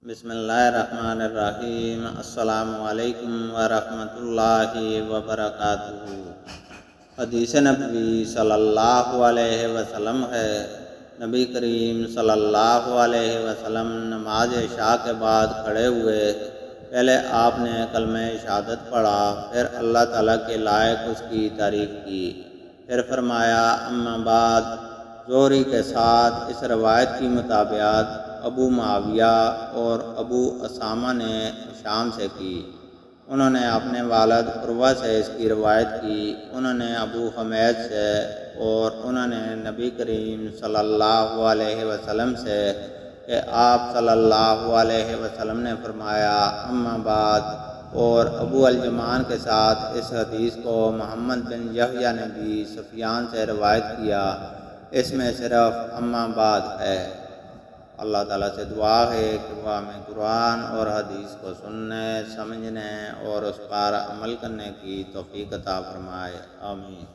بسم اللہ الرحمن الرحیم۔ السلام علیکم ورحمۃ اللہ وبرکاتہ۔ حدیث نبوی صلی اللہ علیہ وسلم ہے، نبی کریم صلی اللہ علیہ وسلم نماز عشاء کے بعد کھڑے ہوئے، پہلے آپ نے کلمہ شہادت پڑھا، پھر اللہ تعالیٰ کے لائق اس کی تعریف کی، پھر فرمایا اما بعد۔ زہری کے ساتھ اس روایت کی مطابقت ابو معاویہ اور ابو اسامہ نے شام سے کی۔ انہوں نے اپنے والد عروہ سے اس کی روایت کی، انہوں نے ابو حمید سے، اور انہوں نے نبی کریم صلی اللہ علیہ وسلم سے کہ آپ صلی اللہ علیہ وسلم نے فرمایا اما بعد، اور ابو الجمان کے ساتھ اس حدیث کو محمد بن یحییٰ نے بھی سفیان سے روایت کیا، اس میں صرف اما بعد ہے۔ اللہ تعالیٰ سے دعا ہے کہ وہ ہمیں قرآن اور حدیث کو سننے، سمجھنے اور اس پر عمل کرنے کی توفیق عطا فرمائے، آمین۔